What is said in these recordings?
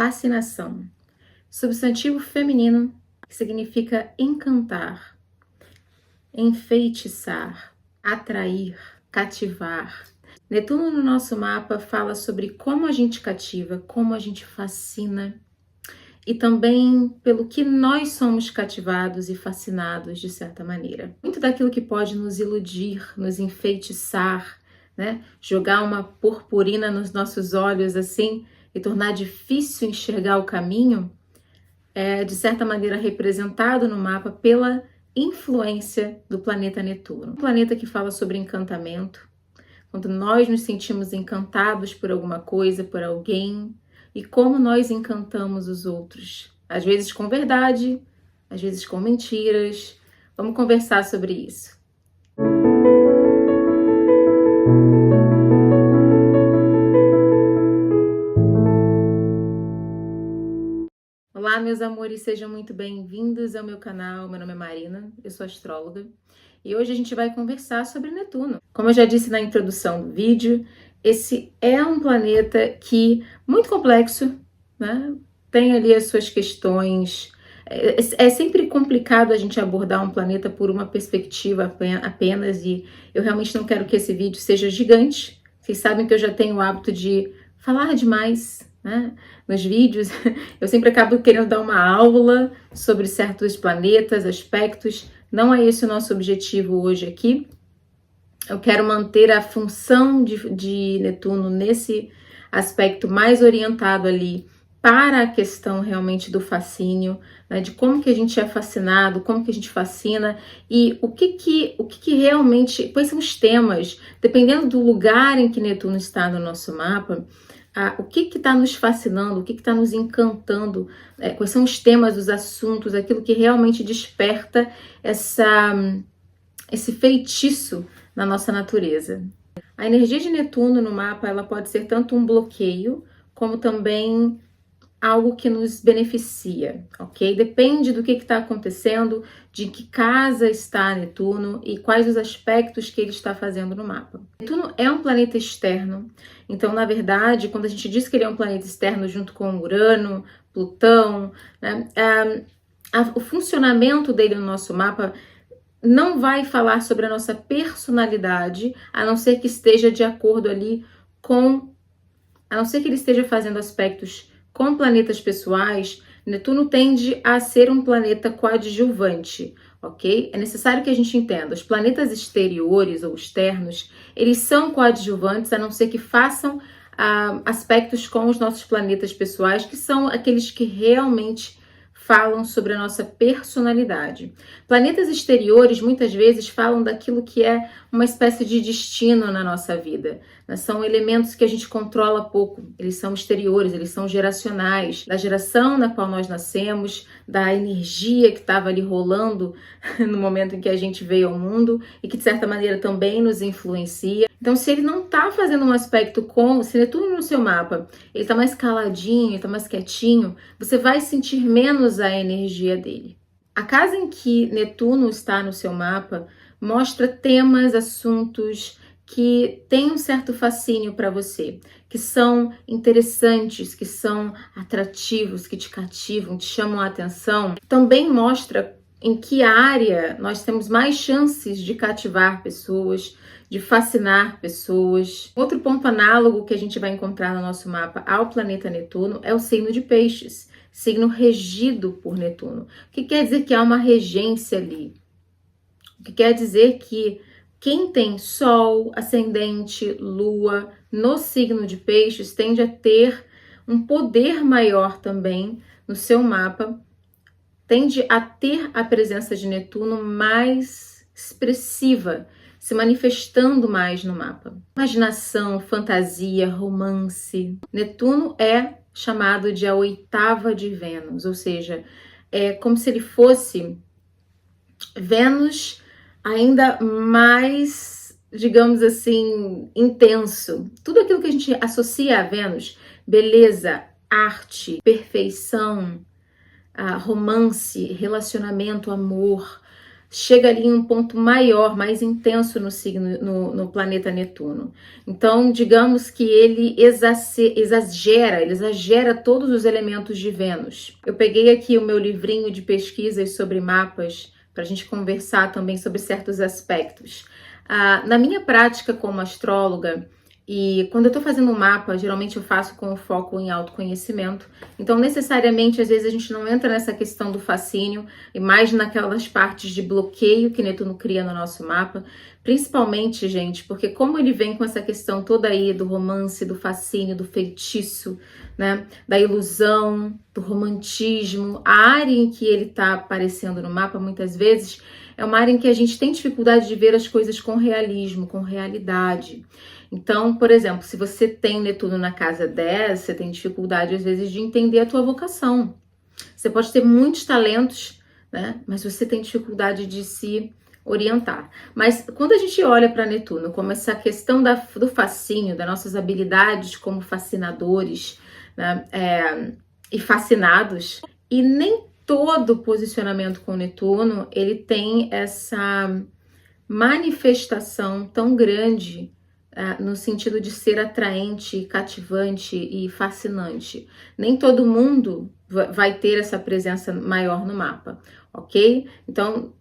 fascinação. Substantivo feminino que significa encantar, enfeitiçar, atrair, cativar. Netuno no nosso mapa fala sobre como a gente cativa, como a gente fascina e também pelo que nós somos cativados e fascinados de certa maneira. Muito daquilo que pode nos iludir, nos enfeitiçar, né? Jogar uma purpurina nos nossos olhos assim e tornar difícil enxergar o caminho, é de certa maneira representado no mapa pela influência do planeta Netuno. Um planeta que fala sobre encantamento, quando nós nos sentimos encantados por alguma coisa, por alguém, e como nós encantamos os outros. Às vezes com verdade, às vezes com mentiras. Vamos conversar sobre isso. Olá, meus amores, sejam muito bem-vindos ao meu canal. Meu nome é Marina, eu sou astróloga e hoje a gente vai conversar sobre Netuno. Como eu já disse na introdução do vídeo, esse é um planeta que muito complexo, né? Tem ali as suas questões. É sempre complicado a gente abordar um planeta por uma perspectiva apenas e eu realmente não quero que esse vídeo seja gigante. Vocês sabem que eu já tenho o hábito de falar demais, né? Nos vídeos, eu sempre acabo querendo dar uma aula sobre certos planetas, aspectos. Não é esse o nosso objetivo hoje aqui. Eu quero manter a função de Netuno nesse aspecto mais orientado ali para a questão realmente do fascínio, né? De como que a gente é fascinado, como que a gente fascina e o que realmente, quais são os temas, dependendo do lugar em que Netuno está no nosso mapa. O que está nos fascinando, o que está nos encantando, quais são os temas, os assuntos, aquilo que realmente desperta esse feitiço na nossa natureza. A energia de Netuno no mapa, ela pode ser tanto um bloqueio, como também algo que nos beneficia, ok? Depende do que está acontecendo, de que casa está Netuno e quais os aspectos que ele está fazendo no mapa. Netuno é um planeta externo, então, na verdade, quando a gente diz que ele é um planeta externo junto com Urano, Plutão, né, o funcionamento dele no nosso mapa não vai falar sobre a nossa personalidade, a não ser que esteja de acordo ali a não ser que ele esteja fazendo aspectos com planetas pessoais. Netuno tende a ser um planeta coadjuvante, ok? É necessário que a gente entenda, os planetas exteriores ou externos, eles são coadjuvantes, a não ser que façam aspectos com os nossos planetas pessoais, que são aqueles que realmente falam sobre a nossa personalidade. Planetas exteriores muitas vezes falam daquilo que é uma espécie de destino na nossa vida. São elementos que a gente controla pouco, eles são exteriores, eles são geracionais, da geração na qual nós nascemos, da energia que estava ali rolando no momento em que a gente veio ao mundo e que de certa maneira também nos influencia. Então, se ele não está fazendo um aspecto se Netuno no seu mapa, ele está mais caladinho, ele está mais quietinho, você vai sentir menos a energia dele. A casa em que Netuno está no seu mapa mostra temas, assuntos que têm um certo fascínio para você, que são interessantes, que são atrativos, que te cativam, te chamam a atenção. Também mostra em que área nós temos mais chances de cativar pessoas, de fascinar pessoas. Outro ponto análogo que a gente vai encontrar no nosso mapa ao planeta Netuno é o signo de Peixes, signo regido por Netuno. O que quer dizer que há uma regência ali? O que quer dizer que quem tem Sol, Ascendente, Lua no signo de Peixes tende a ter um poder maior também no seu mapa, tende a ter a presença de Netuno mais expressiva, se manifestando mais no mapa. Imaginação, fantasia, romance. Netuno é chamado de a oitava de Vênus, ou seja, é como se ele fosse Vênus ainda mais, digamos assim, intenso. Tudo aquilo que a gente associa a Vênus, beleza, arte, perfeição, romance, relacionamento, amor, chega ali em um ponto maior, mais intenso no signo, no planeta Netuno. Então, digamos que ele exagera todos os elementos de Vênus. Eu peguei aqui o meu livrinho de pesquisas sobre mapas para a gente conversar também sobre certos aspectos. Na minha prática como astróloga, e quando eu estou fazendo um mapa, geralmente eu faço com foco em autoconhecimento. Então, necessariamente, às vezes a gente não entra nessa questão do fascínio e mais naquelas partes de bloqueio que Netuno cria no nosso mapa. Principalmente, gente, porque como ele vem com essa questão toda aí do romance, do fascínio, do feitiço, né, da ilusão, do romantismo, a área em que ele está aparecendo no mapa, muitas vezes, é uma área em que a gente tem dificuldade de ver as coisas com realismo, com realidade. Então, por exemplo, se você tem Netuno na casa 10, você tem dificuldade, às vezes, de entender a tua vocação. Você pode ter muitos talentos, né? Mas você tem dificuldade de se orientar. Mas quando a gente olha para Netuno como essa questão do fascínio, das nossas habilidades como fascinadores, né? E fascinados, e nem todo posicionamento com Netuno, ele tem essa manifestação tão grande no sentido de ser atraente, cativante e fascinante. Nem todo mundo vai ter essa presença maior no mapa, ok? Então,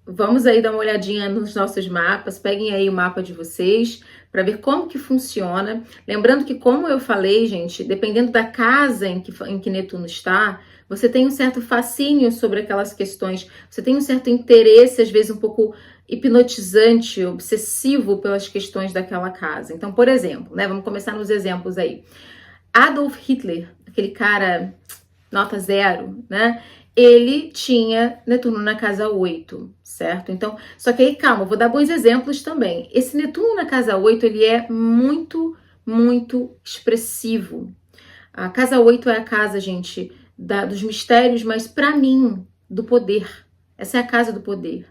vamos aí dar uma olhadinha nos nossos mapas, peguem aí o mapa de vocês para ver como que funciona. Lembrando que, como eu falei, gente, dependendo da casa em que Netuno está, você tem um certo fascínio sobre aquelas questões, você tem um certo interesse, às vezes um pouco hipnotizante, obsessivo pelas questões daquela casa. Então, por exemplo, né, vamos começar nos exemplos aí. Adolf Hitler, aquele cara nota 0, né? Ele tinha Netuno na casa 8, certo? Então, só que aí, calma, eu vou dar bons exemplos também. Esse Netuno na casa 8, ele é muito, muito expressivo. A casa 8 é a casa, gente, dos mistérios, mas para mim, do poder. Essa é a casa do poder.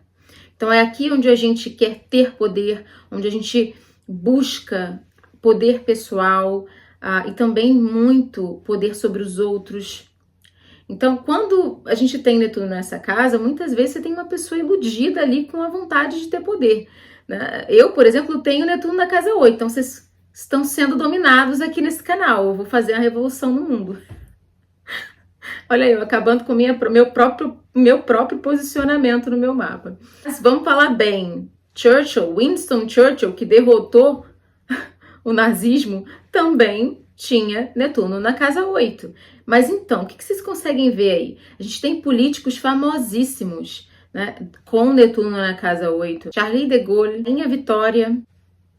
Então, é aqui onde a gente quer ter poder, onde a gente busca poder pessoal e também muito poder sobre os outros. Então, quando a gente tem Netuno nessa casa, muitas vezes você tem uma pessoa iludida ali com a vontade de ter poder, né? Eu, por exemplo, tenho Netuno na casa 8, então vocês estão sendo dominados aqui nesse canal. Eu vou fazer a revolução no mundo. Olha aí, eu acabando com meu próprio posicionamento no meu mapa. Mas vamos falar bem. Winston Churchill, que derrotou o nazismo, também tinha Netuno na casa 8. Mas então, o que vocês conseguem ver aí? A gente tem políticos famosíssimos, né, com Netuno na casa 8. Charles de Gaulle, Rainha Vitória,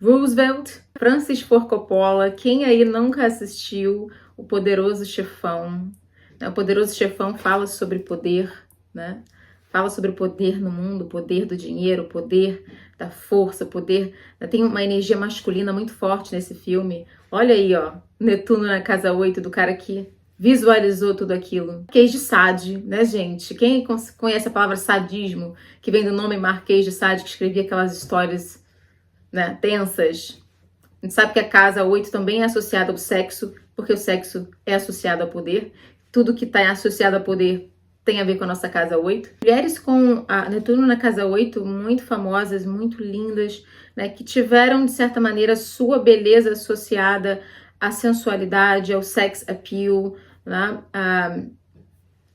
Roosevelt, Francis Ford Coppola. Quem aí nunca assistiu O Poderoso Chefão? O Poderoso Chefão fala sobre poder, né? Fala sobre o poder no mundo, o poder do dinheiro, o poder da força, o poder... Tem uma energia masculina muito forte nesse filme. Olha aí, ó, Netuno na casa 8 do cara que visualizou tudo aquilo. Marquês de Sade, né, gente? Quem conhece a palavra sadismo, que vem do nome Marquês de Sade, que escrevia aquelas histórias, né, tensas? A gente sabe que a casa 8 também é associada ao sexo, porque o sexo é associado ao poder. Tudo que está associado a poder tem a ver com a nossa casa 8. Mulheres com a Netuno na casa 8, muito famosas, muito lindas, né, que tiveram, de certa maneira, sua beleza associada à sensualidade, ao sex appeal, né,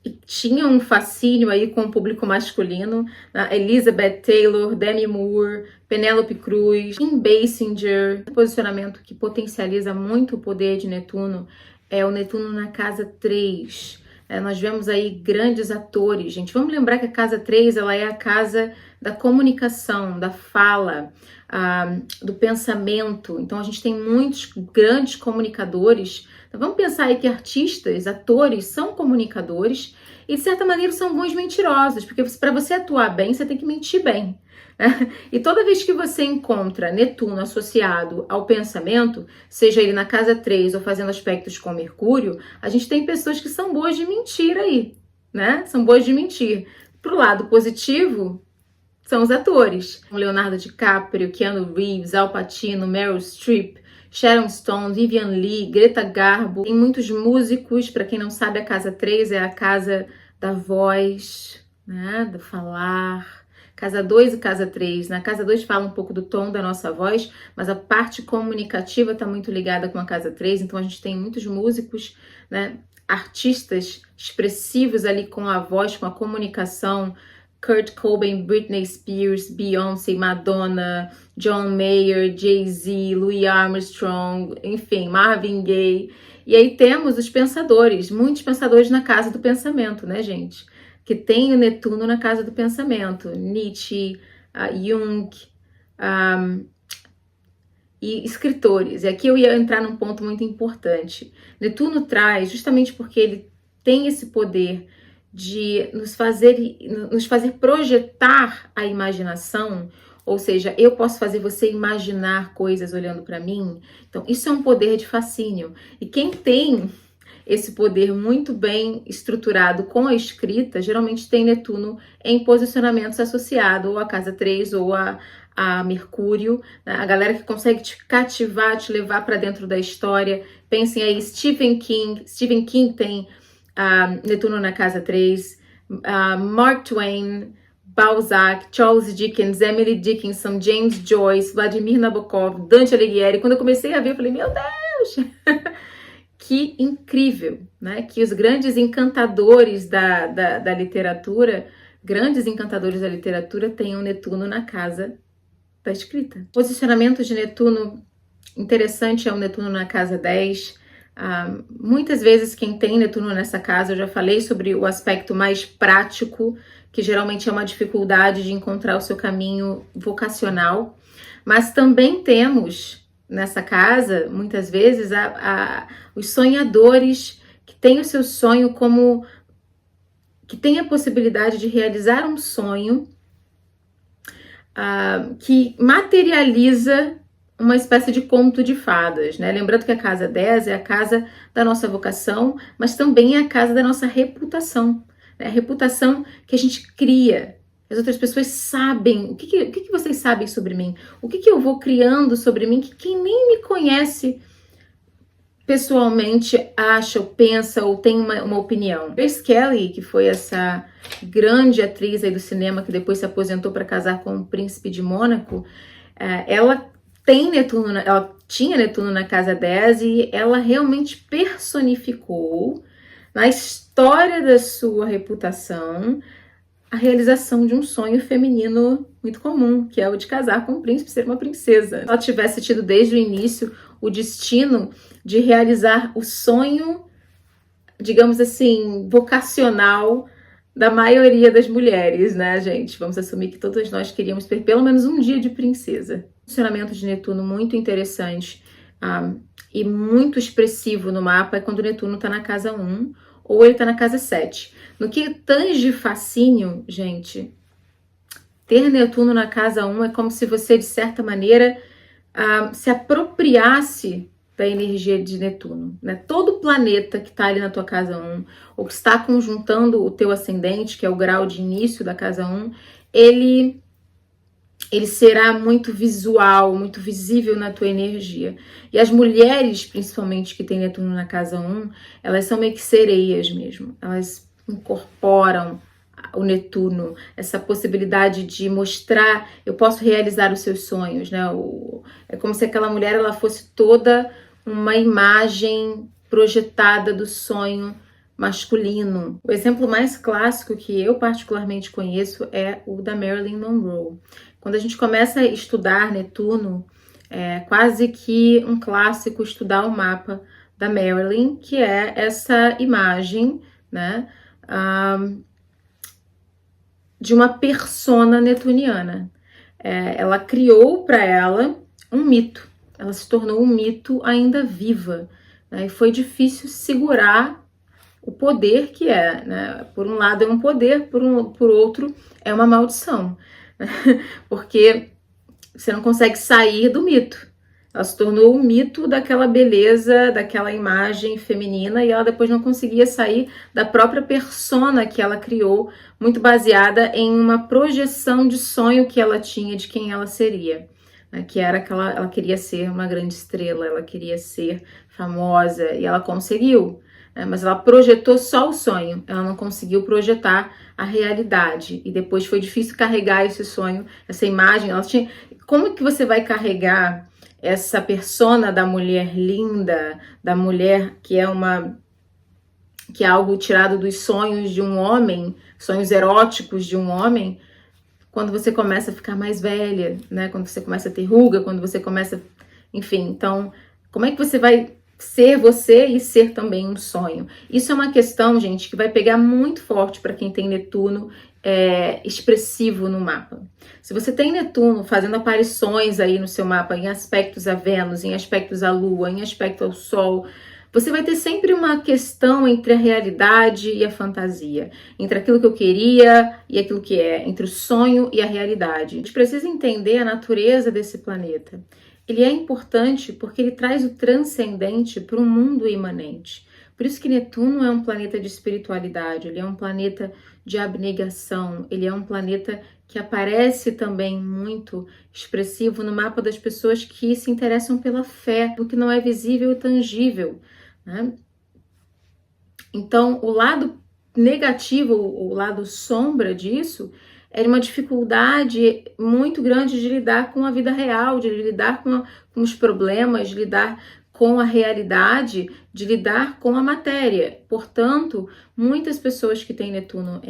e tinham um fascínio aí com o público masculino, né? Elizabeth Taylor, Demi Moore, Penélope Cruz, Kim Basinger. O posicionamento que potencializa muito o poder de Netuno é o Netuno na casa 3. Nós vemos aí grandes atores, gente. Vamos lembrar que a casa 3, ela é a casa da comunicação, da fala, do pensamento. Então, a gente tem muitos grandes comunicadores. Então, vamos pensar aí que artistas, atores, são comunicadores e, de certa maneira, são bons mentirosos, porque para você atuar bem, você tem que mentir bem. E toda vez que você encontra Netuno associado ao pensamento, seja ele na casa 3 ou fazendo aspectos com Mercúrio, a gente tem pessoas que são boas de mentir aí, né? São boas de mentir. Pro lado positivo, são os atores. Leonardo DiCaprio, Keanu Reeves, Al Pacino, Meryl Streep, Sharon Stone, Vivian Leigh, Greta Garbo. Tem muitos músicos. Para quem não sabe, a casa 3 é a casa da voz, né? Do falar. Casa 2 e casa 3. Na casa 2 fala um pouco do tom da nossa voz, mas a parte comunicativa está muito ligada com a casa 3, então a gente tem muitos músicos, né, artistas expressivos ali com a voz, com a comunicação. Kurt Cobain, Britney Spears, Beyoncé, Madonna, John Mayer, Jay-Z, Louis Armstrong, enfim, Marvin Gaye. E aí temos os pensadores, muitos pensadores na casa do pensamento, né, gente? Que tem o Netuno na casa do pensamento. Nietzsche, Jung, e escritores. E aqui eu ia entrar num ponto muito importante. Netuno traz, justamente porque ele tem esse poder de nos fazer projetar a imaginação, ou seja, eu posso fazer você imaginar coisas olhando para mim. Então, isso é um poder de fascínio. E quem tem esse poder muito bem estruturado com a escrita, geralmente tem Netuno em posicionamentos associados ou à casa 3 ou a Mercúrio, né? A galera que consegue te cativar, te levar para dentro da história. Pensem aí, Stephen King tem Netuno na casa 3, Mark Twain, Balzac, Charles Dickens, Emily Dickinson, James Joyce, Vladimir Nabokov, Dante Alighieri. Quando eu comecei a ver, eu falei, meu Deus! Que incrível, né? Que os grandes encantadores da literatura, tenham Netuno na casa da escrita. Posicionamento de Netuno interessante é o Netuno na casa 10. Muitas vezes quem tem Netuno nessa casa, eu já falei sobre o aspecto mais prático, que geralmente é uma dificuldade de encontrar o seu caminho vocacional, mas também temos nessa casa, muitas vezes, os sonhadores que têm o seu sonho como... que tem a possibilidade de realizar um sonho que materializa uma espécie de conto de fadas, né? Lembrando que a casa 10 é a casa da nossa vocação, mas também é a casa da nossa reputação, né? A reputação que a gente cria. As outras pessoas sabem, o que vocês sabem sobre mim? O que eu vou criando sobre mim que quem nem me conhece pessoalmente acha ou pensa ou tem uma opinião. Grace Kelly, que foi essa grande atriz aí do cinema que depois se aposentou para casar com o príncipe de Mônaco, ela tinha Netuno na casa 10 e ela realmente personificou na história da sua reputação a realização de um sonho feminino muito comum, que é o de casar com um príncipe, ser uma princesa. Se ela tivesse tido desde o início o destino de realizar o sonho, digamos assim, vocacional da maioria das mulheres, né, gente? Vamos assumir que todas nós queríamos ter pelo menos um dia de princesa. Funcionamento de Netuno muito interessante e muito expressivo no mapa é quando o Netuno está na casa 1 ou ele está na casa 7. No que tange fascínio, gente, ter Netuno na casa 1 é como se você, de certa maneira, se apropriasse da energia de Netuno, né? Todo planeta que está ali na tua casa 1, ou que está conjuntando o teu ascendente, que é o grau de início da casa 1, ele será muito visual, muito visível na tua energia. E as mulheres, principalmente, que têm Netuno na casa 1, elas são meio que sereias mesmo. Elas incorporam o Netuno, essa possibilidade de mostrar, eu posso realizar os seus sonhos, né? É como se aquela mulher ela fosse toda uma imagem projetada do sonho masculino. O exemplo mais clássico que eu particularmente conheço é o da Marilyn Monroe. Quando a gente começa a estudar Netuno, é quase que um clássico estudar o mapa da Marilyn, que é essa imagem, né, de uma persona netuniana. Ela criou para ela um mito. Ela se tornou um mito ainda viva, né, e foi difícil segurar o poder que é, né? Por um lado é um poder, por outro é uma maldição, porque você não consegue sair do mito. Ela se tornou o mito daquela beleza, daquela imagem feminina, e ela depois não conseguia sair da própria persona que ela criou, muito baseada em uma projeção de sonho que ela tinha de quem ela seria, né? Que era que ela queria ser uma grande estrela, ela queria ser famosa, e ela conseguiu. mas ela projetou só o sonho, ela não conseguiu projetar a realidade, e depois foi difícil carregar esse sonho, essa imagem. Ela tinha... Como que você vai carregar essa persona da mulher linda, da mulher que é algo tirado dos sonhos de um homem, sonhos eróticos de um homem, quando você começa a ficar mais velha, né? Quando você começa a ter ruga, quando você começa... Enfim, então, como é que você vai ser você e ser também um sonho? Isso é uma questão, gente, que vai pegar muito forte para quem tem Netuno expressivo no mapa. Se você tem Netuno fazendo aparições aí no seu mapa, em aspectos a Vênus, em aspectos à Lua, em aspecto ao Sol, você vai ter sempre uma questão entre a realidade e a fantasia, entre aquilo que eu queria e aquilo que é, entre o sonho e a realidade. A gente precisa entender a natureza desse planeta. Ele é importante porque ele traz o transcendente para um mundo imanente. Por isso que Netuno é um planeta de espiritualidade, ele é um planeta de abnegação, ele é um planeta que aparece também muito expressivo no mapa das pessoas que se interessam pela fé, do que não é visível e tangível, né? Então, o lado negativo, o lado sombra disso, era uma dificuldade muito grande de lidar com a vida real, de lidar com os problemas, de lidar com a realidade, de lidar com a matéria. Portanto, muitas pessoas que têm Netuno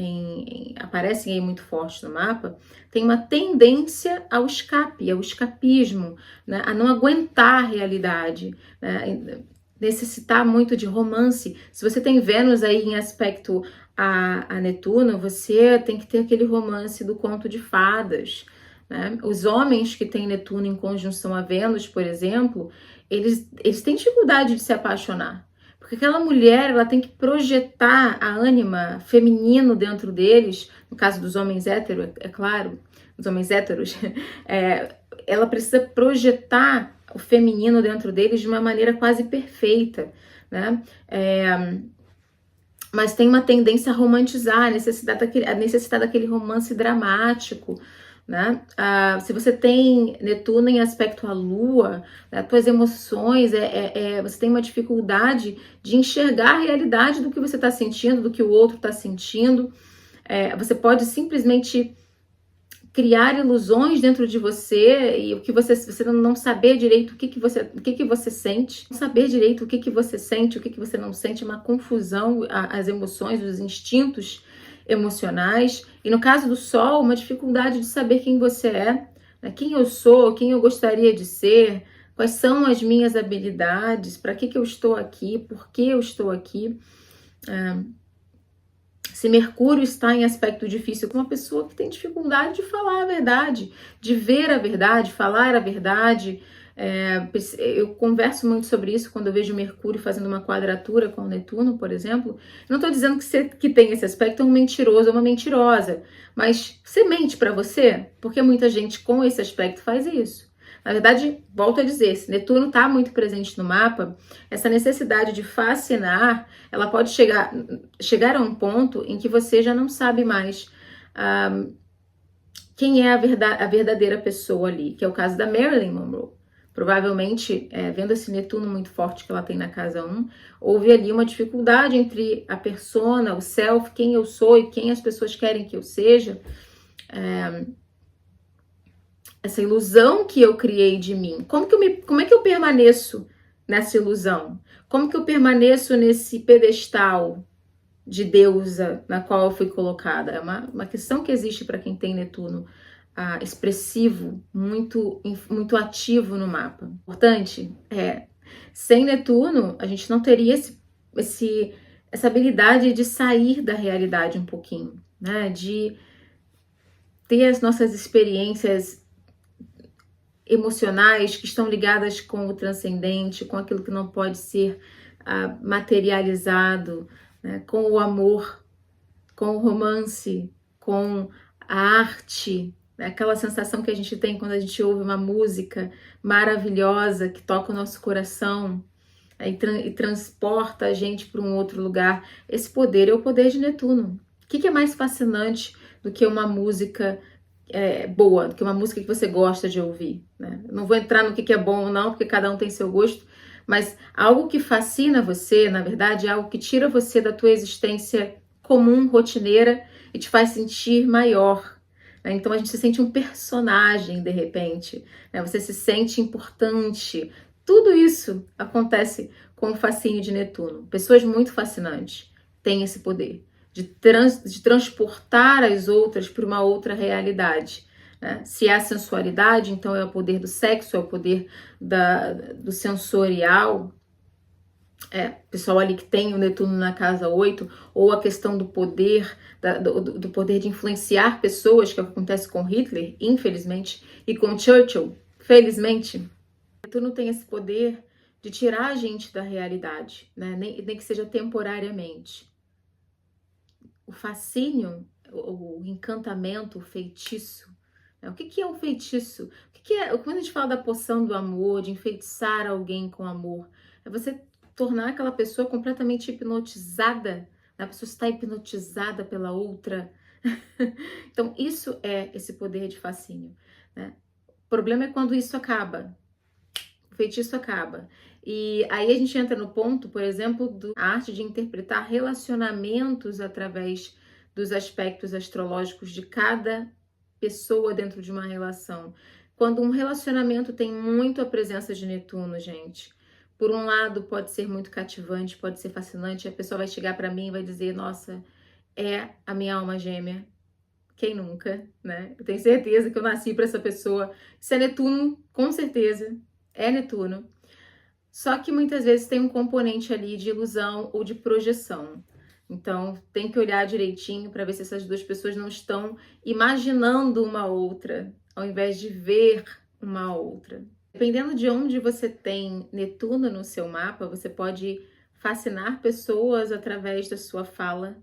aparecem aí muito forte no mapa, têm uma tendência ao escape, ao escapismo, né? A não aguentar a realidade, né? Necessitar muito de romance. Se você tem Vênus aí em aspecto a Netuno, você tem que ter aquele romance do conto de fadas, né? Os homens que têm Netuno em conjunção a Vênus, por exemplo, eles têm dificuldade de se apaixonar, porque aquela mulher, ela tem que projetar a ânima feminino dentro deles, no caso dos homens héteros, é claro, os homens héteros, ela precisa projetar o feminino dentro deles de uma maneira quase perfeita, né? Mas tem uma tendência a romantizar, a necessidade daquele romance dramático, né? Se você tem Netuno em aspecto à Lua, né, as tuas emoções, você tem uma dificuldade de enxergar a realidade do que você está sentindo, do que o outro está sentindo. Você pode simplesmente criar ilusões dentro de você e você não saber direito o que você sente, não saber direito o que você sente, o que você não sente, uma confusão, as emoções, os instintos emocionais. E no caso do Sol, uma dificuldade de saber quem você é, né? Quem eu sou, quem eu gostaria de ser, quais são as minhas habilidades, para que eu estou aqui, por que eu estou aqui. Se Mercúrio está em aspecto difícil com uma pessoa que tem dificuldade de falar a verdade, de ver a verdade, falar a verdade. Eu converso muito sobre isso quando eu vejo Mercúrio fazendo uma quadratura com o Netuno, por exemplo. Não estou dizendo que você que tem esse aspecto é um mentiroso ou uma mentirosa, mas você mente para você? Porque muita gente com esse aspecto faz isso. Na verdade, volto a dizer, se Netuno está muito presente no mapa, essa necessidade de fascinar, ela pode chegar a um ponto em que você já não sabe mais quem é a verdadeira pessoa ali, que é o caso da Marilyn Monroe. Provavelmente, vendo esse Netuno muito forte que ela tem na casa 1, houve ali uma dificuldade entre a persona, o self, quem eu sou e quem as pessoas querem que eu seja. Essa ilusão que eu criei de mim. Como é que eu permaneço nessa ilusão? Como que eu permaneço nesse pedestal de deusa na qual eu fui colocada? É uma questão que existe para quem tem Netuno expressivo, muito, muito ativo no mapa. Importante sem Netuno, a gente não teria essa habilidade de sair da realidade um pouquinho, né? De ter as nossas experiências emocionais que estão ligadas com o transcendente, com aquilo que não pode ser materializado, né? Com o amor, com o romance, com a arte, né? Aquela sensação que a gente tem quando a gente ouve uma música maravilhosa que toca o nosso coração e transporta a gente para um outro lugar. Esse poder é o poder de Netuno. O que é mais fascinante do que uma música boa, do que uma música que você gosta de ouvir, né? Não vou entrar no que é bom ou não, porque cada um tem seu gosto, Mas algo que fascina você, na verdade, é algo que tira você da tua existência comum, rotineira, e te faz sentir maior. Né? Então a gente se sente um personagem de repente, né? Você se sente importante. Tudo isso acontece com o fascínio de Netuno. Pessoas muito fascinantes têm esse poder de transportar as outras para uma outra realidade. Né? Se é a sensualidade, então é o poder do sexo, é o poder do sensorial. Pessoal ali que tem o Netuno na casa 8, ou a questão do poder, do poder de influenciar pessoas, que acontece com Hitler, infelizmente, e com Churchill, felizmente. Netuno tem esse poder de tirar a gente da realidade, né? Nem que seja temporariamente. O fascínio, o encantamento, o feitiço. Né? O que é um feitiço? O que é, quando a gente fala da poção do amor, de enfeitiçar alguém com amor, é você tornar aquela pessoa completamente hipnotizada, né? A pessoa está hipnotizada pela outra. Então, isso é esse poder de fascínio. Né? O problema é quando isso acaba. O feitiço acaba. E aí a gente entra no ponto, por exemplo, da arte de interpretar relacionamentos através dos aspectos astrológicos de cada pessoa dentro de uma relação. Quando um relacionamento tem muito a presença de Netuno, gente, por um lado pode ser muito cativante, pode ser fascinante, a pessoa vai chegar para mim e vai dizer, nossa, é a minha alma gêmea. Quem nunca, né? Eu tenho certeza que eu nasci para essa pessoa. Isso é Netuno, com certeza. É Netuno. Só que muitas vezes tem um componente ali de ilusão ou de projeção. Então, tem que olhar direitinho para ver se essas duas pessoas não estão imaginando uma outra, ao invés de ver uma outra. Dependendo de onde você tem Netuno no seu mapa, você pode fascinar pessoas através da sua fala,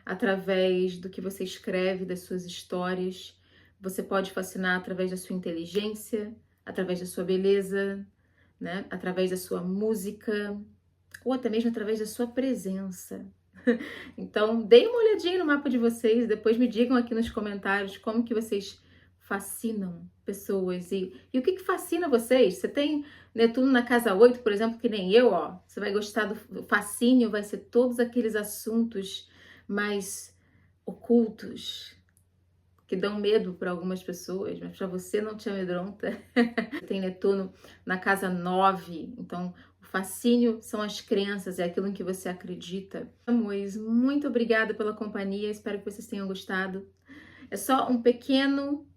através do que você escreve, das suas histórias. Você pode fascinar através da sua inteligência, através da sua beleza, né? Através da sua música, ou até mesmo através da sua presença. Então, deem uma olhadinha no mapa de vocês, depois me digam aqui nos comentários como que vocês fascinam pessoas e o que fascina vocês. Você tem Netuno na casa 8, por exemplo, que nem eu, ó. Você vai gostar do fascínio, vai ser todos aqueles assuntos mais ocultos, que dão medo para algumas pessoas, mas para você não te amedronta. Tem Netuno na casa 9, então o fascínio são as crenças, é aquilo em que você acredita. Amores, muito obrigada pela companhia, espero que vocês tenham gostado. É só um pequeno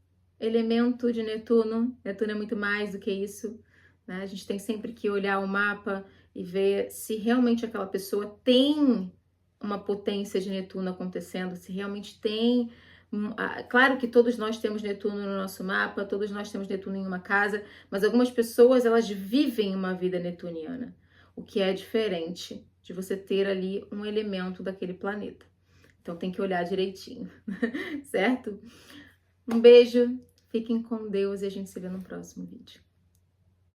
elemento de Netuno, Netuno é muito mais do que isso, né? A gente tem sempre que olhar o mapa e ver se realmente aquela pessoa tem uma potência de Netuno acontecendo, se realmente tem. Claro que todos nós temos Netuno no nosso mapa, todos nós temos Netuno em uma casa, mas algumas pessoas elas vivem uma vida netuniana, o que é diferente de você ter ali um elemento daquele planeta. Então tem que olhar direitinho, certo? Um beijo, fiquem com Deus e a gente se vê no próximo vídeo.